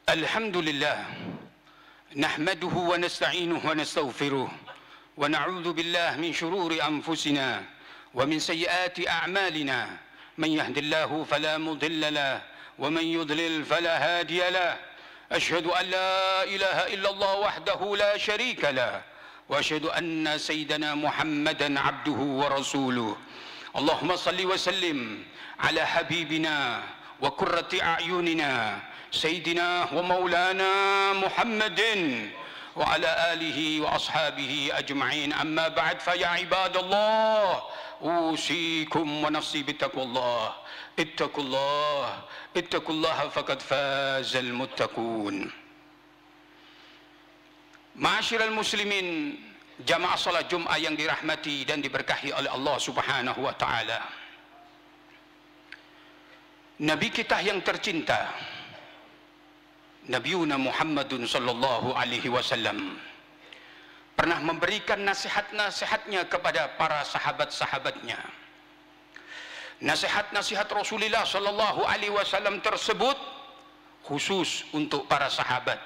Alhamdulillah, nahmaduhu wa nasta'inuhu wa nastaghfiruh wa na'udzu billahi min shururi anfusina wa min sayyiati a'malina. Man yahdihillahu fala mudilla lahu wa man yudlil fala hadiya lahu. Asyhadu an la ilaha illallah wahdahu la syarika lahu wa asyhadu anna sayyidana Muhammadan abduhu wa rasuluh. Allahumma salli wa sallim ala habibina wa qurrati a'yunina Sayyidina wa maulana Muhammadin wa ala alihi wa ashabihi ajma'in. Amma ba'd, fa ya ibadallah, usikum wa nafsi bittaqwallah. Ittaqullaha faqad fazal muttaqun. Ma'asyiral muslimin, jamaah salat Jumat yang dirahmati dan diberkahi oleh Allah Subhanahu wa taala. Nabi kita yang tercinta, Nabiuna Muhammadun sallallahu alaihi wasallam, pernah memberikan nasihat-nasihatnya kepada para sahabat-sahabatnya. Nasihat-nasihat Rasulullah sallallahu alaihi wasallam tersebut khusus untuk para sahabat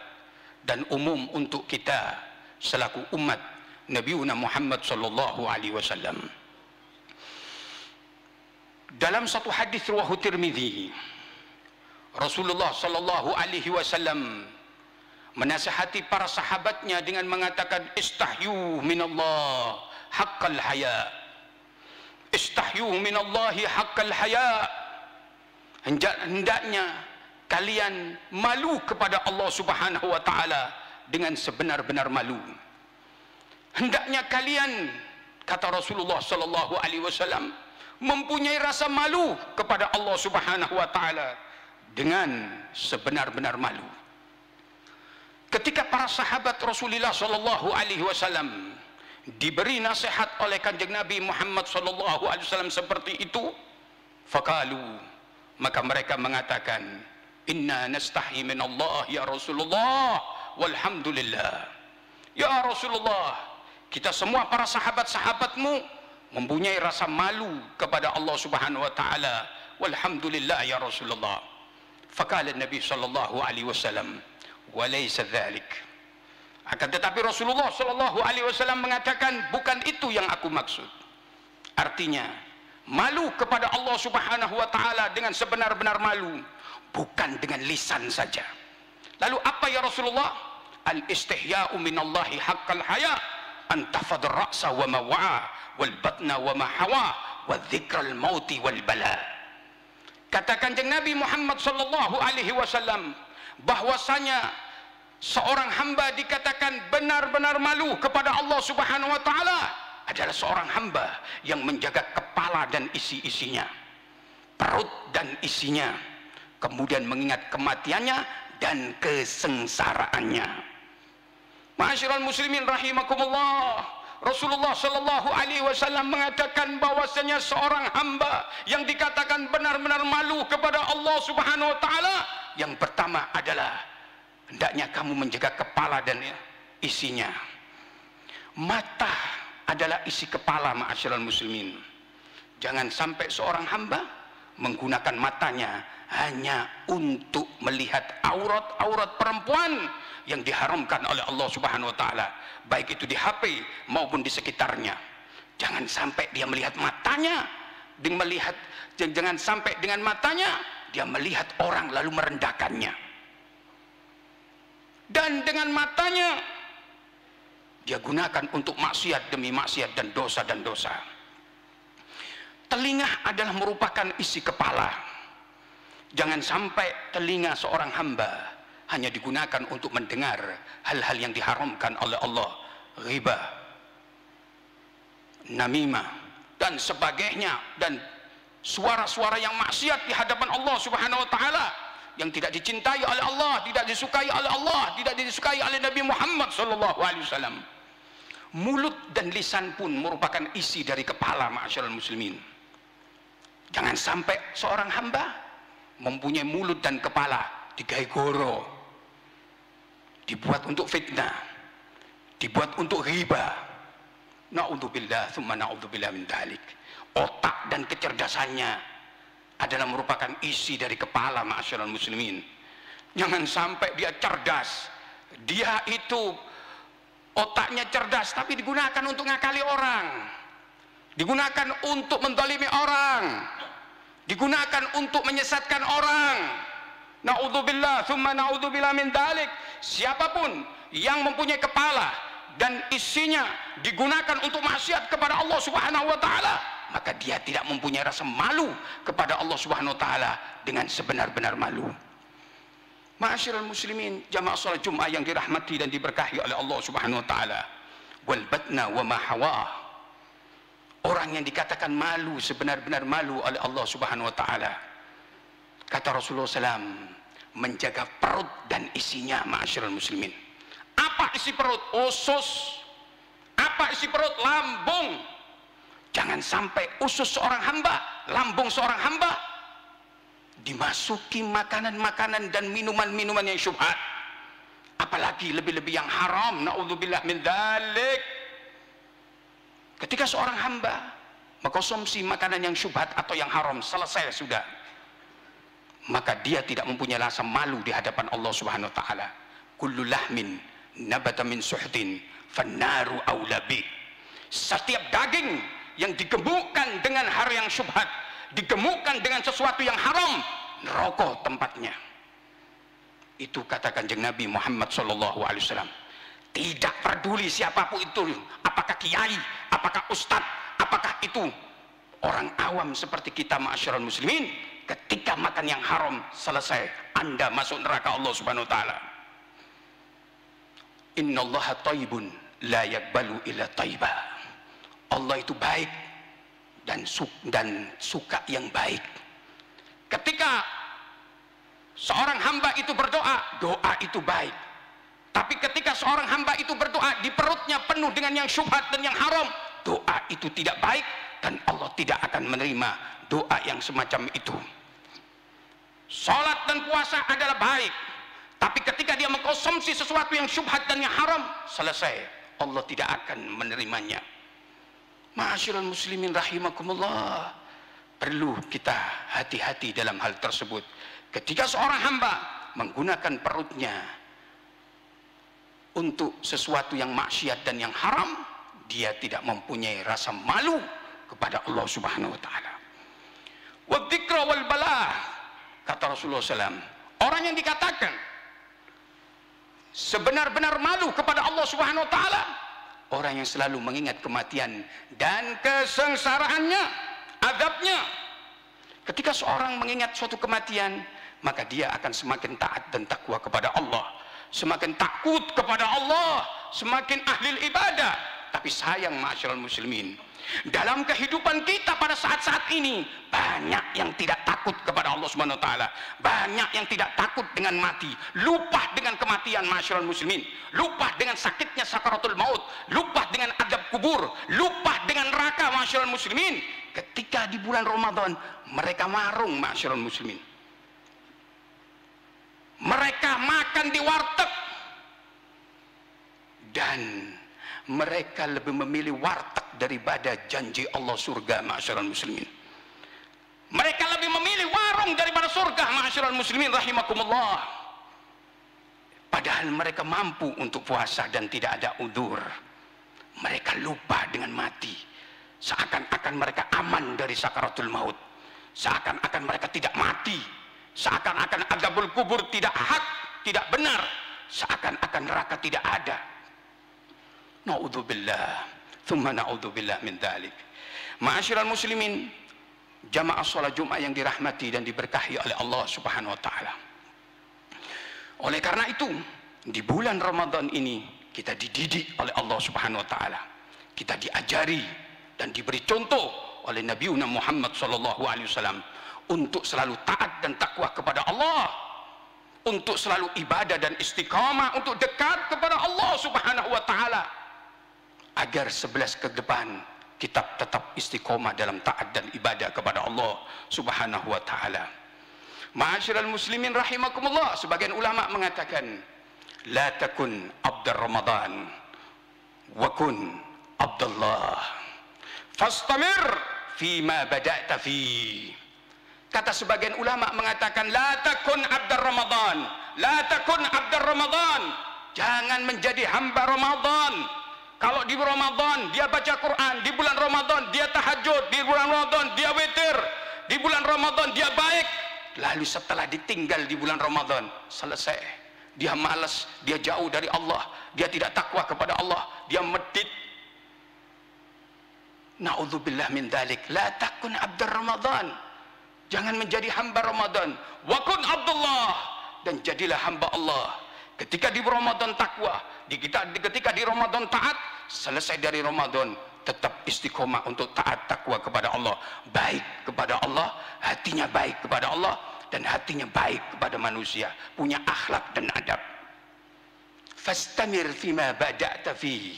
dan umum untuk kita selaku umat Nabiuna Muhammad sallallahu alaihi wasallam. Dalam satu hadis riwayat Tirmidzi, Rasulullah sallallahu alaihi wasallam menasihati para sahabatnya dengan mengatakan, istahyu minallah haqqal haya. Istahyu minallahi haqqal haya. Hendaknya kalian malu kepada Allah Subhanahu wa taala dengan sebenar-benar malu. Hendaknya kalian, kata Rasulullah sallallahu alaihi wasallam, mempunyai rasa malu kepada Allah Subhanahu wa taala dengan sebenar-benar malu. Ketika para sahabat Rasulullah sallallahu alaihi wasallam diberi nasihat oleh Kanjeng Nabi Muhammad sallallahu alaihi wasallam seperti itu, faqalu, maka mereka mengatakan, inna nastahi min Allah ya Rasulullah walhamdulillah. Ya Rasulullah, kita semua para sahabat-sahabatmu mempunyai rasa malu kepada Allah Subhanahu wa taala, walhamdulillah ya Rasulullah. Faqala Nabi sallallahu alaihi wasallam, wa laysa dzalik. Akan tetapi Rasulullah sallallahu alaihi wasallam mengatakan, bukan itu yang aku maksud. Artinya, malu kepada Allah Subhanahu wa taala dengan sebenar-benar malu, bukan dengan lisan saja. Lalu apa ya Rasulullah? Al-istihya'u minallahi haqqal haya, an tafadh ar-ra'sa wa ma wa'a wal batna wa ma hawa wa dzikral mauti wal bala. Kata Kanjeng Nabi Muhammad sallallahu alaihi wasallam bahwasanya seorang hamba dikatakan benar-benar malu kepada Allah Subhanahu wa taala adalah seorang hamba yang menjaga kepala dan isi-isinya, perut dan isinya, kemudian mengingat kematiannya dan kesengsaraannya. Ma'asyiral muslimin rahimakumullah, Rasulullah sallallahu alaihi wasallam mengatakan bahwasanya seorang hamba yang dikatakan benar-benar malu kepada Allah Subhanahu wa taala, yang pertama adalah hendaknya kamu menjaga kepala dan isinya. Mata adalah isi kepala, ma'asyiral muslimin. Jangan sampai seorang hamba menggunakan matanya hanya untuk melihat aurat-aurat perempuan yang diharamkan oleh Allah Subhanahu wa taala, baik itu di HP maupun di sekitarnya. Jangan sampai dia melihat matanya, jangan sampai dengan matanya dia melihat orang lalu merendahkannya, dan dengan matanya dia gunakan untuk maksiat demi maksiat dan dosa. Telinga adalah merupakan isi kepala. Jangan sampai telinga seorang hamba hanya digunakan untuk mendengar hal-hal yang diharamkan oleh Allah, ghibah, namimah dan sebagainya, dan suara-suara yang maksiat di hadapan Allah Subhanahu wa taala yang tidak dicintai oleh Allah, tidak disukai oleh Allah, tidak disukai oleh Nabi Muhammad sallallahu alaihi wasallam. Mulut dan lisan pun merupakan isi dari kepala, ma'asyiral muslimin. Jangan sampai seorang hamba mempunyai mulut dan kepala digawe goro, dibuat untuk fitnah, dibuat untuk ghibah. Na'udzubillah, tsumma na'udzubillah min dzalik. Otak dan kecerdasannya adalah merupakan isi dari kepala, ma'asyiral muslimin. Jangan sampai dia cerdas, dia itu otaknya cerdas tapi digunakan untuk ngakali orang, digunakan untuk mendolimi orang, digunakan untuk menyesatkan orang. Na'udzubillah, thumma na'udzubillah min dalik. Siapapun yang mempunyai kepala dan isinya digunakan untuk maksiat kepada Allah Subhanahu wa taala, maka dia tidak mempunyai rasa malu kepada Allah Subhanahu wa taala dengan sebenar-benar malu. Ma'asyiral muslimin, jamaah salat Jumat yang dirahmati dan diberkahi oleh Allah Subhanahu wa taala. Wal batna wa ma hawa. Orang yang dikatakan malu, sebenar-benar malu oleh Allah Subhanahu wa taala. Kata Rasulullah SAW, menjaga perut dan isinya. Ma'asyiral muslimin, apa isi perut? Usus. Apa isi perut? Lambung. Jangan sampai usus seorang hamba, lambung seorang hamba dimasuki makanan-makanan dan minuman-minuman yang syubhat, apalagi lebih-lebih yang haram. Na'udzubillah min dzalik. Ketika seorang hamba mengkonsumsi makanan yang syubhat atau yang haram, selesai sudah, maka dia tidak mempunyai rasa malu di hadapan Allah Subhanahu wa taala. Kullu lahmin nabata min suhtin fannaru aula bih. Setiap daging yang digemukkan dengan hal yang syubhat, digemukkan dengan sesuatu yang haram, neraka tempatnya. Itu kata Kanjeng Nabi Muhammad sallallahu alaihi wasallam. Tidak peduli siapapun itu, apakah kiai, apakah ustadz, apakah itu orang awam seperti kita, ma'asyiral muslimin, ketika makan yang haram, selesai, Anda masuk neraka Allah Subhanahu wa taala. Innallaha thayyibun la yaqbalu illa thayyiba. Allah itu baik dan suka yang baik. Ketika seorang hamba itu berdoa, doa itu baik. Tapi ketika seorang hamba itu berdoa, di perutnya penuh dengan yang syubhat dan yang haram, doa itu tidak baik dan Allah tidak akan menerima doa yang semacam itu. Salat dan puasa adalah baik, tapi ketika dia mengkonsumsi sesuatu yang syubhat dan yang haram, selesai, Allah tidak akan menerimanya. Ma'asyiral muslimin rahimakumullah, perlu kita hati-hati dalam hal tersebut. Ketika seorang hamba menggunakan perutnya untuk sesuatu yang maksiat dan yang haram, dia tidak mempunyai rasa malu kepada Allah Subhanahu wa taala. Wa dzikra wal bala, kata Rasulullah SAW, orang yang dikatakan sebenar-benar malu kepada Allah Subhanahu wa taala, orang yang selalu mengingat kematian dan kesengsaraannya, azabnya. Ketika seorang mengingat suatu kematian, maka dia akan semakin taat dan takwa kepada Allah, semakin takut kepada Allah, semakin ahli ibadah. Tapi sayang, ma'asyiral muslimin, dalam kehidupan kita pada saat-saat ini, banyak yang tidak takut kepada Allah Subhanahu wa taala, banyak yang tidak takut dengan mati, lupa dengan kematian, ma'asyiral muslimin, lupa dengan sakitnya sakaratul maut, lupa dengan azab kubur, lupa dengan neraka, ma'asyiral muslimin. Ketika di bulan Ramadan, mereka marung, ma'asyiral muslimin, mereka makan di warteg, dan mereka lebih memilih warteg daripada janji Allah surga, ma'asyiral muslimin. Mereka lebih memilih warung daripada surga, ma'asyiral muslimin rahimakumullah. Padahal mereka mampu untuk puasa dan tidak ada udzur. Mereka lupa dengan mati, seakan-akan mereka aman dari sakaratul maut, seakan-akan mereka tidak mati, seakan-akan azabul kubur tidak hak, tidak benar, seakan-akan neraka tidak ada. Na'udzubillah, thumma na'udzubillah min dzalik. Ma'asyiral muslimin, jamaah salat Jumat yang dirahmati dan diberkahi oleh Allah Subhanahu wa taala. Oleh karena itu, di bulan Ramadan ini kita dididik oleh Allah Subhanahu wa taala. Kita diajari dan diberi contoh oleh Nabi Muhammad sallallahu alaihi wasallam untuk selalu taat dan takwa kepada Allah, untuk selalu ibadah dan istiqamah, untuk dekat kepada Allah Subhanahu wa taala, agar 11 ke depan kita tetap istiqomah dalam taat dan ibadah kepada Allah Subhanahu wa taala. Ma'asyiral muslimin rahimakumullah, sebagian ulama mengatakan, la takun abdar Ramadan wa kun abdullah fastamir fima bada'ta fi. Kata sebagian ulama mengatakan, la takun abdar Ramadan, la takun abdar Ramadan. Jangan menjadi hamba Ramadan. Kalau di Ramadan dia baca Quran, di bulan Ramadan dia tahajud, di bulan Ramadan dia witir, di bulan Ramadan dia baik. Lalu setelah ditinggal di bulan Ramadan, selesai. Dia malas, dia jauh dari Allah, dia tidak takwa kepada Allah, dia medit. Na'udzubillah min dzalik. La takun abdar Ramadan. Jangan menjadi hamba Ramadan. Wa kun Abdullah, dan jadilah hamba Allah. Ketika di Ramadan takwa, ketika di Ramadan taat, selesai dari Ramadan tetap istiqomah untuk taat takwa kepada Allah, baik kepada Allah, hatinya baik kepada Allah, dan hatinya baik kepada manusia, punya akhlak dan adab. Fastamir fima bada'ta fi,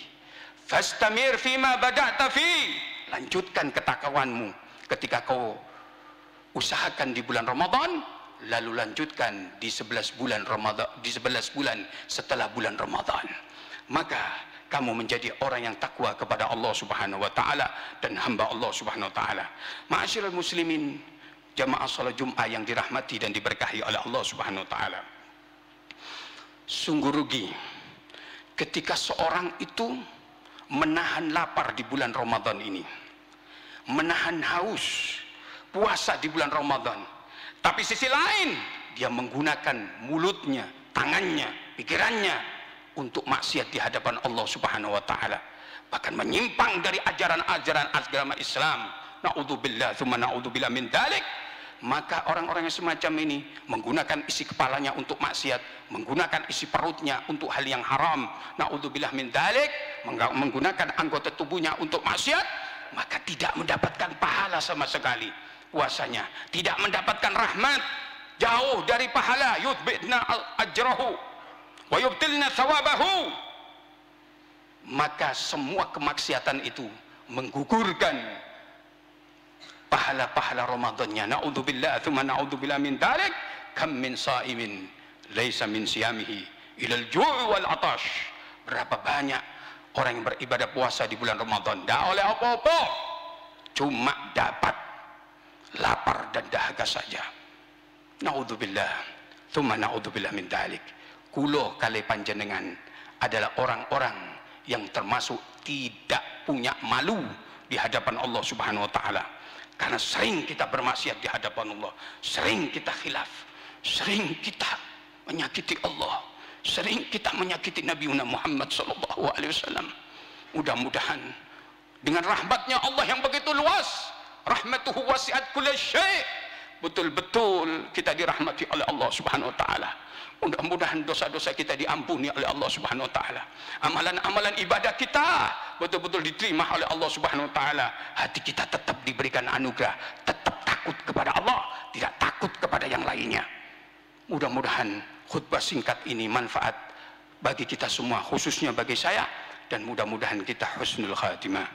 fastamir fima bada'ta fi. Lanjutkan ketakwaanmu ketika kau usahakan di bulan Ramadan, lalu lanjutkan di 11 bulan Ramadan, di 11 bulan setelah bulan Ramadan. Maka kamu menjadi orang yang takwa kepada Allah Subhanahu wa taala dan hamba Allah Subhanahu wa taala. Ma'asyiral muslimin, jamaah salat Jumat yang dirahmati dan diberkahi oleh Allah Subhanahu wa taala. Sungguh rugi ketika seorang itu menahan lapar di bulan Ramadan ini, menahan haus puasa di bulan Ramadan, tapi sisi lain dia menggunakan mulutnya, tangannya, pikirannya untuk maksiat di hadapan Allah Subhanahu wa taala, bahkan menyimpang dari ajaran-ajaran agama Islam. Na'udzubillah tsumma na'udzubillah min dzalik. Maka orang-orang yang semacam ini menggunakan isi kepalanya untuk maksiat, menggunakan isi perutnya untuk hal yang haram. Na'udzubillah min dzalik, menggunakan anggota tubuhnya untuk maksiat, maka tidak mendapatkan pahala sama sekali. Puasanya tidak mendapatkan rahmat, jauh dari pahala. Yudbitna ajrahu wa yubtilna thawabahu. Maka semua kemaksiatan itu menggugurkan pahala-pahala Ramadannya. Na'udzubillah tsumma na'udzubillah min dzalik. Kam min sha'imin laisa min siyamihi ilal ju' wal 'atash. Berapa banyak orang yang beribadah puasa di bulan Ramadan, tidak oleh apa-apa, cuma dapat lapar dan dahaga saja. Na'udzubillah tsumma na'udzubillah min dzalik. Kulo kali panjenengan adalah orang-orang yang termasuk tidak punya malu di hadapan Allah Subhanahu wa taala, karena sering kita bermaksiat di hadapan Allah, sering kita khilaf, sering kita menyakiti Allah, sering kita menyakiti Nabi Muhammad sallallahu alaihi wasallam. Mudah-mudahan dengan rahmatnya Allah yang begitu luas, rahmatuhu wasi'at kulla syai', betul-betul kita dirahmati oleh Allah Subhanahu wa taala. Mudah-mudahan dosa-dosa kita diampuni oleh Allah Subhanahu wa taala. Amalan-amalan ibadah kita betul-betul diterima oleh Allah Subhanahu wa taala. Hati kita tetap diberikan anugerah, tetap takut kepada Allah, tidak takut kepada yang lainnya. Mudah-mudahan khutbah singkat ini manfaat bagi kita semua, khususnya bagi saya, dan mudah-mudahan kita husnul khatimah.